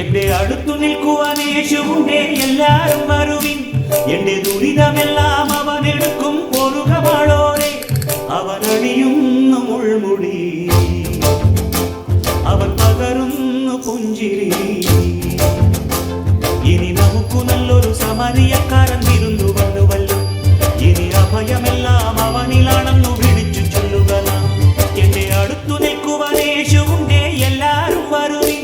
എന്റെ അടുത്തു നിൽക്കുവാൻ യേശുവുണ്ടേ, എല്ലാരും വരുവിൻ. എന്റെ ദുരിതമെല്ലാം അവനെടുക്കും, പൊറുകമാളോരെ. അവനണിയുന്നു മുൾമുടി, അവൻ പകരുന്നു പുഞ്ചിരി. ഇനി നമുക്ക് നല്ലൊരു സമരിയക്കാരൻ വിരുന്നു വന്നുവല്ലോ. ഇനി അഭയമെല്ലാം അവനിലാണെന്നു വിളിച്ചു ചൊല്ലുക നാം. എന്റെ അടുത്തു നിൽക്കുവാൻ യേശുവുണ്ടേ, എല്ലാരും വരുവിൻ.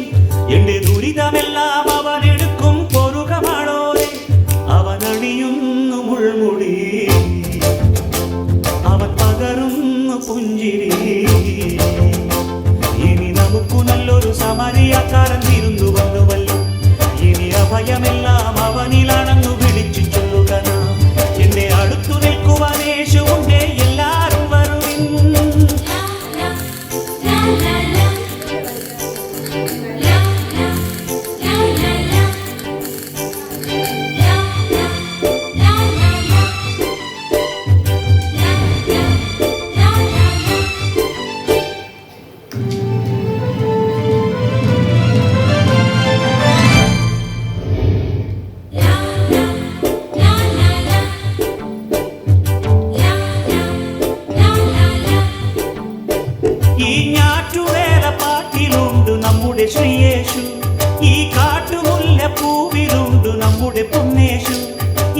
എന്റെ ദുരിതമെല്ലാം അവനെടുക്കും, പൊറുകമാളോരെ. അവനണിയുന്നു മുൾമുടി, അവൻ പകരുന്നു പുഞ്ചിരി. ഇനി നമുക്ക് നല്ലൊരു സമരിയക്കാരൻ വിരുന്നു വന്നുവല്ലോ. ഇനി അഭയമെല്ലാം അവനിലാണെന്നു വിളിച്ചു ചൊല്ലുക നാം. എന്റെ അടുത്തു നിൽക്കുവാൻ യേശുവുണ്ടേ, എല്ലാരും വരുവിൻ. ഈ ഞാറ്റുവേല പാട്ടിലുണ്ട് നമ്മുടെ ശ്രീയേശു, ഈ കാട്ടുമുല്ല പൂവിലുണ്ട് നമ്മുടെ പൊന്നേശു.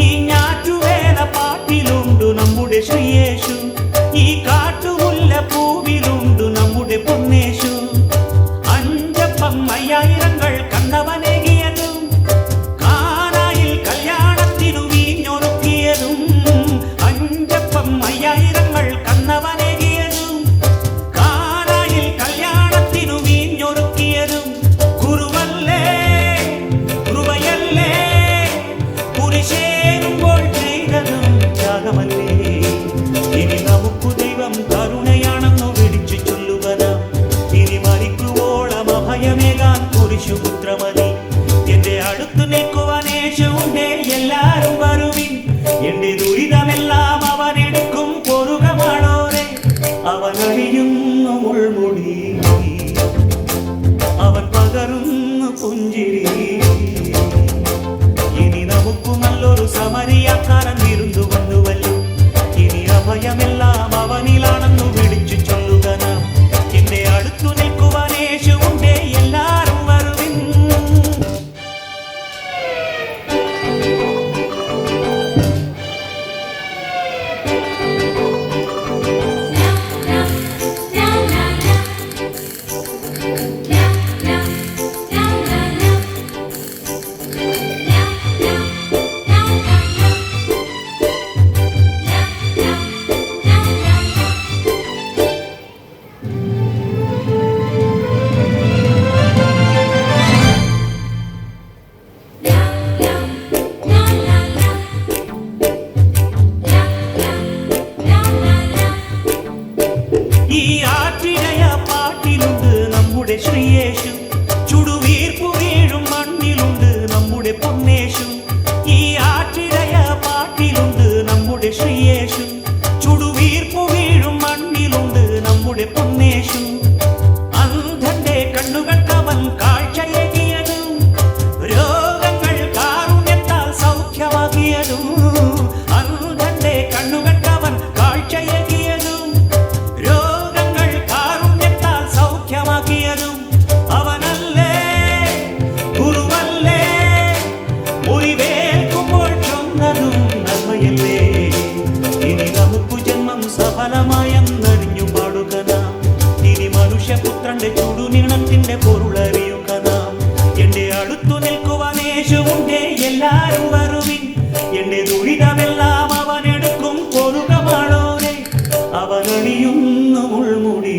ഈ ഞാറ്റുവേല പാട്ടിലുണ്ട് നമ്മുടെ ശ്രീയേശു, ഈ കാട്ടുമുല്ല പൂവിലുണ്ട് നമ്മുടെ പൊന്നേശു. അഞ്ചപ്പം 5000 കണ്ടവനേകിയതും, കാനായിൽ കല്യാണത്തിനു വീഞ്ഞൊരുക്കിയതും. അഞ്ചപ്പം 5000 കണ്ടവനേകിയതും, കല്യാണത്തിനു വീഞ്ഞൊരുക്കിയതും. ഗുരുവല്ലേ, കൃപയല്ലേ, കുരിശേറുമ്പോൾ ചെയ്തതും ത്യാഗമല്ലേ. ഇനി നമുക്ക് ദൈവം കരുണയാണെന്നു വിളിച്ചു ചൊല്ലുക നാം. ഇനി മരിക്കുവോളം അഭയമേകാൻ കുരിശുപുത്രമതി. എന്റെ അടുത്തു നിൽക്കുവാൻ യേശുവുണ്ടേ, എല്ലാരും വരുവിൻ. എന്റെ ദുരിതമെല്ലാം അവനെടുക്കും, പൊറുകമാളോരെ. അവനണിയുന്നു മുൾമുടി, അവൻ പകരുന്നു പുഞ്ചിരി. ഇനി നമുക്ക് നല്ലൊരു സമരിയക്കാരൻ വിരുന്നു വന്നുവല്ലോ. ഇനി അഭയമെല്ലാം അവനിലാണെന്നു വിളിച്ചു ചൊല്ലുക നാം. എന്റെ അടുത്തു നിൽക്കുവാൻ യേശുവുണ്ടേ, എല്ലാരും വരുവിൻ. ഈ ആറ്റിടയ പാട്ടിലുണ്ട് നമ്മുടെ ശ്രീയേശു, ചുടുവീർപ്പു വീഴും മണ്ണിലുണ്ട് നമ്മുടെ പൊന്നേശു. ഈ ആറ്റിടയ പാട്ടിലുണ്ട് നമ്മുടെ ശ്രീയേശു, ചുടുവീർപ്പു വീഴും മണ്ണിലുണ്ട് നമ്മുടെ പൊന്നേശു. അന്ധന്റെ കണ്ണുകൾക്കവൻ കാഴ്ചയേകിയതും, രോഗങ്ങൾ കാരുണ്യത്താൽ സൗഖ്യമാക്കിയതും. അന്ധന്റെ കണ്ണുകൾക്കവൻ കാഴ്ചയേകിയതും, അവനല്ലേ, ഗുരുവല്ലേ, മുറിവേൽക്കുമ്പോൾ ചൊന്നതും നന്മയല്ലേ. ഇനി നമുക്ക് ജന്മം സഫലമായെന്നറിഞ്ഞു പാടുക നാം. ഇനി മനുഷ്യപുത്രന്റെ ചുടുനീളത്തിന്റെ പൊരുളറിയുക നാം. എന്റെ അടുത്തു നിൽക്കുവാൻ യേശുവുണ്ടേ, എല്ലാരും വരുവിൻ. എന്റെ ദുരിതമെല്ലാം അവനെടുക്കും, പൊറുകമാളോരെ. അവനണിയുന്നു മുൾമുടി,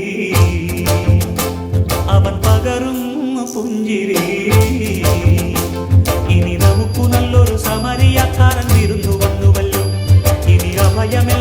അവൻ പകരുന്നു പുഞ്ചിരി. ഇനി നമുക്ക് നല്ലൊരു സമരിയക്കാരൻ വിരുന്നു വന്നുവല്ലോ. ഇനി അഭയമേ